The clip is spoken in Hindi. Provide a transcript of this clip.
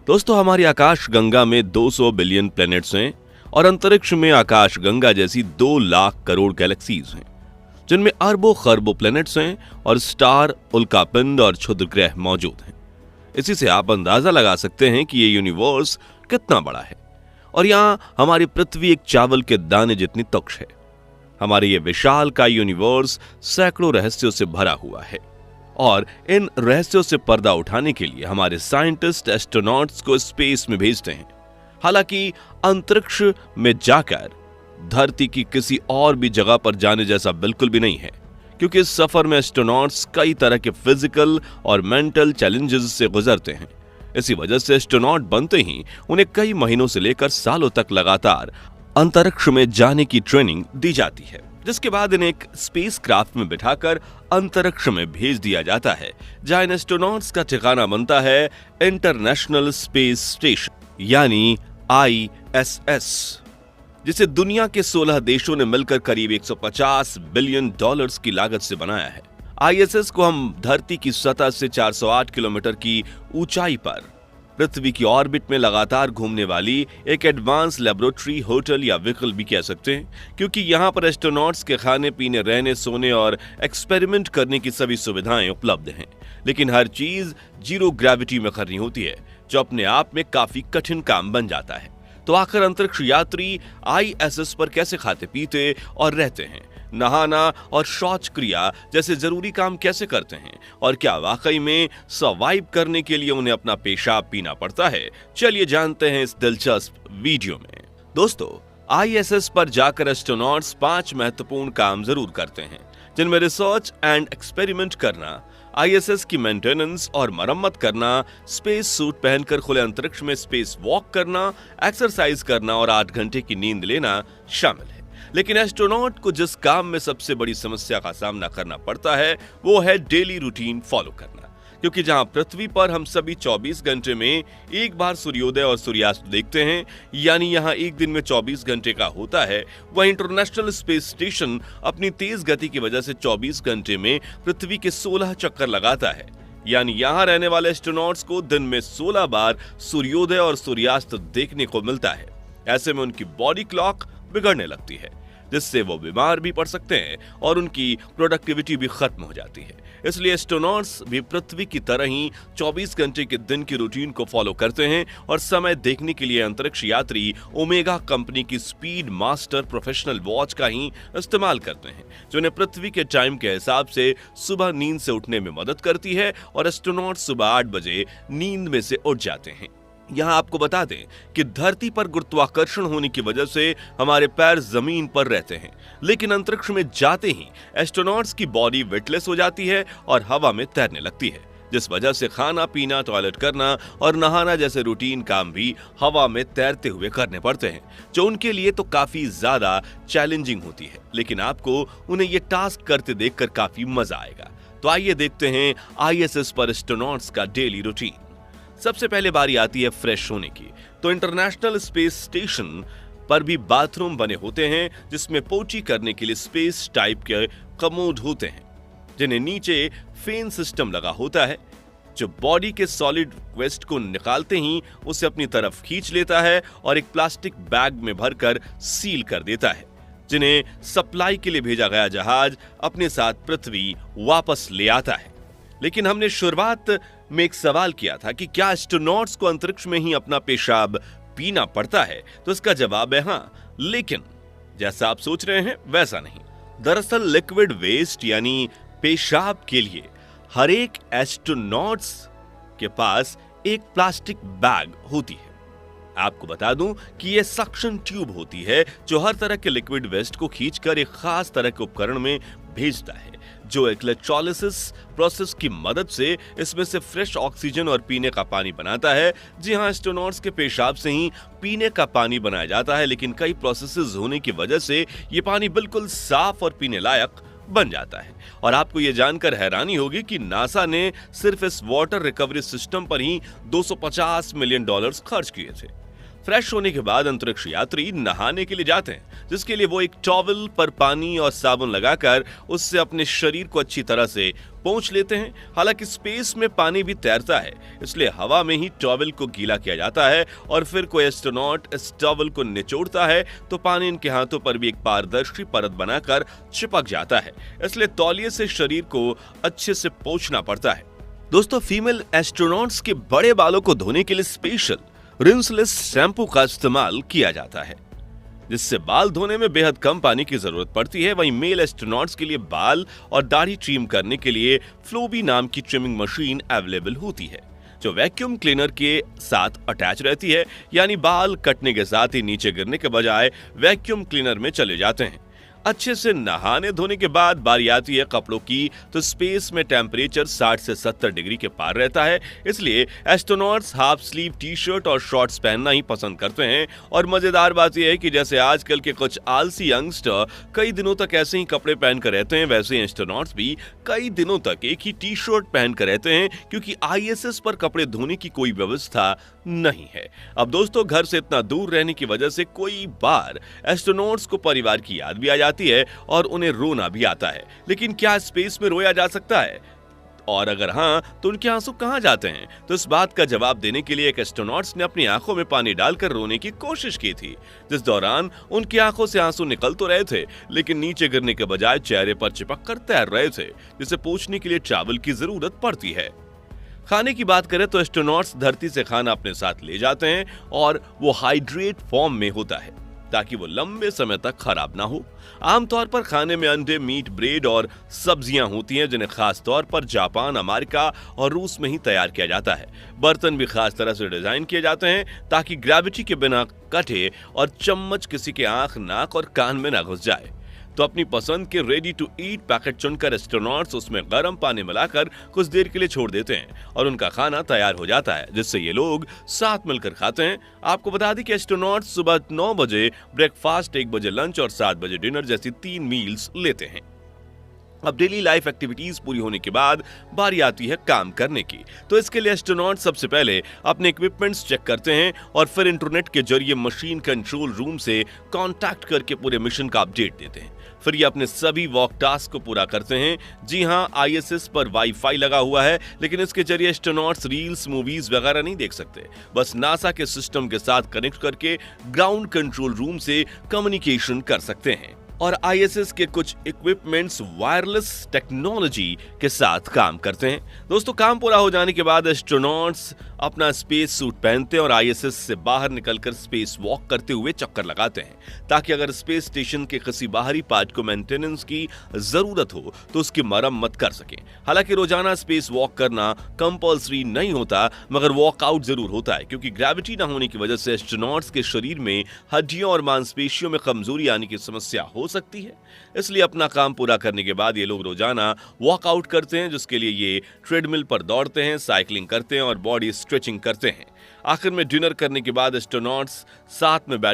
दोस्तों, हमारी आकाश गंगा में 200 बिलियन प्लैनेट्स हैं और अंतरिक्ष में आकाश गंगा जैसी 2 लाख करोड़ गैलेक्सीज हैं, जिनमें अरबों खरबों प्लैनेट्स हैं और स्टार, उल्कापिंड और क्षुद्र ग्रह मौजूद हैं। इसी से आप अंदाजा लगा सकते हैं कि ये यूनिवर्स कितना बड़ा है। और यहाँ हमारी पृथ्वी एक चावल के दाने जितनी तुच्छ है। हमारे ये विशाल का यूनिवर्स सैकड़ों रहस्यों से भरा हुआ है और इन रहस्यों से पर्दा उठाने के लिए हमारे साइंटिस्ट एस्ट्रोनॉट्स को स्पेस में भेजते हैं। हालांकि अंतरिक्ष में जाकर धरती की किसी और भी जगह पर जाने जैसा बिल्कुल भी नहीं है, क्योंकि इस सफर में एस्ट्रोनॉट्स कई तरह के फिजिकल और मेंटल चैलेंजेस से गुजरते हैं। इसी वजह से एस्ट्रोनॉट बनते ही उन्हें कई महीनों से लेकर सालों तक लगातार अंतरिक्ष में जाने की ट्रेनिंग दी जाती है, जिसके बाद इन्हें एक स्पेस क्राफ्ट में बिठाकर अंतरिक्ष में भेज दिया जाता है, जहां इन एस्ट्रोनॉट्स का ठिकाना बनता है इंटरनेशनल स्पेस स्टेशन यानी ISS, जिसे दुनिया के 16 देशों ने मिलकर करीब 150 बिलियन डॉलर्स की लागत से बनाया है। ISS को हम धरती की सतह से 408 किलोमीटर की ऊंचाई पर पृथ्वी की ऑर्बिट में लगातार घूमने वाली एक एडवांस लेबोरेटरी, होटल या व्हीकल भी कह सकते हैं, क्योंकि यहाँ पर एस्ट्रोनॉट्स के खाने पीने, रहने, सोने और एक्सपेरिमेंट करने की सभी सुविधाएं उपलब्ध हैं। लेकिन हर चीज जीरो ग्रेविटी में करनी होती है, जो अपने आप में काफी कठिन काम बन जाता है। तो आखिर अंतरिक्ष यात्री ISS पर कैसे खाते पीते और रहते हैं, नहाना और शौच क्रिया जैसे जरूरी काम कैसे करते हैं, और क्या वाकई में सर्वाइव करने के लिए उन्हें अपना पेशाब पीना पड़ता है? चलिए जानते हैं इस दिलचस्प वीडियो में। दोस्तों, ISS पर जाकर एस्ट्रोनॉट्स 5 महत्वपूर्ण काम जरूर करते हैं, जिनमें रिसर्च एंड एक्सपेरिमेंट करना, ISS की मेंटेनेंस और मरम्मत करना, स्पेस सूट पहनकर खुले अंतरिक्ष में स्पेस वॉक करना, एक्सरसाइज करना और 8 घंटे की नींद लेना शामिल है। लेकिन एस्ट्रोनॉट को जिस काम में सबसे बड़ी समस्या का सामना करना पड़ता है वो है डेली रूटीन फॉलो करना, क्योंकि जहां पृथ्वी पर हम सभी 24 घंटे में एक बार सूर्योदय और सूर्यास्त देखते हैं, यानी यहां एक दिन में 24 घंटे का होता है, वह इंटरनेशनल स्पेस स्टेशन अपनी तेज गति की वजह से 24 घंटे में पृथ्वी के 16 चक्कर लगाता है। यानी यहां रहने वाले एस्ट्रोनॉट्स को दिन में 16 बार सूर्योदय और सूर्यास्त देखने को मिलता है। ऐसे में उनकी बॉडी क्लॉक बिगड़ने लगती है, जिससे वो बीमार भी पड़ सकते हैं और उनकी प्रोडक्टिविटी भी खत्म हो जाती है। इसलिए एस्ट्रोनॉट्स भी पृथ्वी की तरह ही 24 घंटे के दिन की रूटीन को फॉलो करते हैं और समय देखने के लिए अंतरिक्ष यात्री ओमेगा कंपनी की स्पीड मास्टर प्रोफेशनल वॉच का ही इस्तेमाल करते हैं, जो उन्हें पृथ्वी के टाइम के हिसाब से सुबह नींद से उठने में मदद करती है और एस्ट्रोनॉट्स सुबह 8 बजे नींद में से उठ जाते हैं। यहाँ आपको बता दें कि धरती पर गुरुत्वाकर्षण होने की वजह से हमारे पैर जमीन पर रहते हैं, लेकिन अंतरिक्ष में जाते ही एस्ट्रोनॉट्स की बॉडी वेटलेस हो जाती है और हवा में तैरने लगती है, जिस वजह से खाना पीना, टॉयलेट करना और नहाना जैसे रूटीन काम भी हवा में तैरते हुए करने पड़ते हैं, जो उनके लिए तो काफी ज्यादा चैलेंजिंग होती है। लेकिन आपको उन्हें ये टास्क करते देखकर काफी मजा आएगा। तो आइए देखते हैं ISS पर एस्ट्रोनॉट्स का डेली रूटीन। सबसे पहले बारी आती है फ्रेश होने की। तो इंटरनेशनल स्पेस स्टेशन पर भी बाथरूम बने होते हैं, जिसमें पोटी करने के लिए स्पेस टाइप के कमोड होते हैं, जिन्हें नीचे फैन सिस्टम लगा होता है, जो बॉडी के सॉलिड वेस्ट को निकालते ही उसे अपनी तरफ खींच लेता है और एक प्लास्टिक बैग में भरकर सील कर देता है, जिन्हें सप्लाई के लिए भेजा गया जहाज अपने साथ पृथ्वी वापस ले आता है। लेकिन हमने शुरुआत में एक सवाल किया था कि क्या एस्ट्रोनॉट्स को अंतरिक्ष में ही अपना पेशाब पीना पड़ता है, तो इसका जवाब है हाँ, लेकिन जैसा आप सोच रहे हैं वैसा नहीं। दरअसल लिक्विड वेस्ट यानी पेशाब के लिए हर एक एस्ट्रोनॉट्स के पास एक प्लास्टिक बैग होती है। आपको बता दूं कि यह सक्शन ट्यूब होती है, जो हर तरह के लिक्विड वेस्ट को खींचकर एक खास तरह के उपकरण में भेजता है, जो इलेक्ट्रोलिसिस प्रोसेस की मदद से इसमें से फ्रेश ऑक्सीजन और पीने का पानी बनाता है। जी हां, एस्ट्रोनॉट्स के पेशाब से ही पीने का पानी बनाया जाता है, लेकिन कई प्रोसेसेस होने की वजह से ये पानी बिल्कुल साफ और पीने लायक बन जाता है। और आपको यह जानकर हैरानी होगी कि नासा ने सिर्फ इस वाटर रिकवरी सिस्टम पर ही $250 मिलियन खर्च किए थे। फ्रेश होने के बाद अंतरिक्ष यात्री नहाने के लिए जाते हैं, जिसके लिए वो एक टॉवल पर पानी और साबुन लगाकर उससे अपने शरीर को अच्छी तरह से पोंछ लेते हैं। हालांकि स्पेस में पानी भी तैरता है, इसलिए हवा में ही टॉवल को गीला किया जाता है और फिर कोई एस्ट्रोनॉट इस टॉवल को निचोड़ता है तो पानी इनके हाथों पर भी एक पारदर्शी परत बनाकर चिपक जाता है, इसलिए तौलिए से शरीर को अच्छे से पोंछना पड़ता है। दोस्तों, फीमेल एस्ट्रोनॉट्स के बड़े बालों को धोने के लिए स्पेशल रिंसलेस शैम्पू का इस्तेमाल किया जाता है, जिससे बाल धोने में बेहद कम पानी की जरूरत पड़ती है। वहीं मेल एस्ट्रोनॉट्स के लिए बाल और दाढ़ी ट्रिम करने के लिए फ्लोबी नाम की ट्रिमिंग मशीन अवेलेबल होती है, जो वैक्यूम क्लीनर के साथ अटैच रहती है, यानी बाल कटने के साथ ही नीचे गिरने के बजाय वैक्यूम क्लीनर में चले जाते हैं। अच्छे से नहाने धोने के बाद बारी आती है कपड़ों की, तो स्पेस में टेम्परेचर 60 से 70 डिग्री के पार रहता है, इसलिए astronauts half sleeve T shirt और शॉर्ट्स पहनना ही पसंद करते हैं। और मजेदार बात यह है कि जैसे आजकल के कुछ आलसी यंगस्टर कई दिनों तक ऐसे ही कपड़े पहनकर रहते हैं, वैसे एस्ट्रोनॉट्स भी कई दिनों तक एक ही टी शर्ट पहनकर रहते हैं, क्योंकि ISS पर कपड़े धोने की कोई व्यवस्था नहीं है। अब दोस्तों, घर से इतना दूर रहने की वजह से कोई बार एस्ट्रोनॉट्स को परिवार की याद भी आ जाती है और उन्हें रोना भी आता है। लेकिन क्या स्पेस में रोया जा सकता है? और अगर हां, तो उनके आंसू कहां जाते हैं? तो इस बात का जवाब देने के लिए एक एस्ट्रोनॉट्स ने अपनी आंखों में पानी डालकर रोने की कोशिश की थी, जिस दौरान उनकी आंखों से आंसू निकल तो रहे थे, लेकिन नीचे गिरने के बजाय चेहरे पर चिपक कर तैर रहे थे, जिसे पोंछने के लिए टॉवल की जरूरत पड़ती है। खाने की बात करें तो एस्ट्रोनॉट्स धरती से खाना अपने साथ ले जाते हैं और वो हाइड्रेट फॉर्म में होता है, ताकि वो लंबे समय तक खराब ना हो। आमतौर पर खाने में अंडे, मीट, ब्रेड और सब्जियां होती हैं, जिन्हें खास तौर पर जापान, अमेरिका और रूस में ही तैयार किया जाता है। बर्तन भी खास तरह से डिजाइन किए जाते हैं ताकि ग्रेविटी के बिना कटे और चम्मच किसी के आंख, नाक और कान में ना घुस जाए। तो अपनी पसंद के रेडी टू ईट पैकेट चुनकर एस्ट्रोनॉट्स उसमें गर्म पानी मिलाकर कुछ देर के लिए छोड़ देते हैं और उनका खाना तैयार हो जाता है, जिससे ये लोग साथ मिलकर खाते हैं। आपको बता दें कि एस्ट्रोनॉट्स सुबह 9 बजे ब्रेकफास्ट, 1 बजे लंच और 7 बजे डिनर जैसी 3 मील्स लेते हैं। अब डेली लाइफ एक्टिविटीज पूरी होने के बाद बारी आती है काम करने की। तो इसके लिए एस्ट्रोनॉट सबसे पहले अपने इक्विपमेंट्स चेक करते हैं और फिर इंटरनेट के जरिए मशीन कंट्रोल रूम से कांटेक्ट करके पूरे मिशन का अपडेट देते हैं। फिर ये अपने सभी वॉक टास्क को पूरा करते हैं। जी हाँ, ISS पर वाईफाई लगा हुआ है, लेकिन इसके जरिए एस्ट्रोनॉट्स रील्स, मूवीज वगैरह नहीं देख सकते। बस नासा के सिस्टम के साथ कनेक्ट करके ग्राउंड कंट्रोल रूम से कम्युनिकेशन कर सकते हैं। और ISS के कुछ इक्विपमेंट्स वायरलेस टेक्नोलॉजी के साथ काम करते हैं। दोस्तों, काम पूरा हो जाने के बाद एस्ट्रोनॉट्स अपना स्पेस सूट पहनते हैं और ISS से बाहर निकलकर स्पेस वॉक करते हुए चक्कर लगाते हैं, ताकि अगर स्पेस स्टेशन के किसी बाहरी पार्ट को मेंटेनेंस की जरूरत हो तो उसकी मरम्मत कर सकें। हालांकि रोजाना स्पेस वॉक करना कंपल्सरी नहीं होता, मगर वॉकआउट जरूर होता है, क्योंकि ग्रेविटी न होने की वजह से एस्ट्रोनॉट्स के शरीर में हड्डियों और मांसपेशियों में कमजोरी आने की समस्या हो सकती है। इसलिए अपना काम पूरा करने के बाद ये लोग रोजाना वॉकआउट करते हैं, जिसके लिए ये ट्रेडमिल पर दौड़ते हैं, साइकिलिंग करते हैं और बॉडी स्ट्रेचिंग करते हैं। आखिर में डिनर करने के बाद एस्ट्रोनॉट्स साथ में बैठ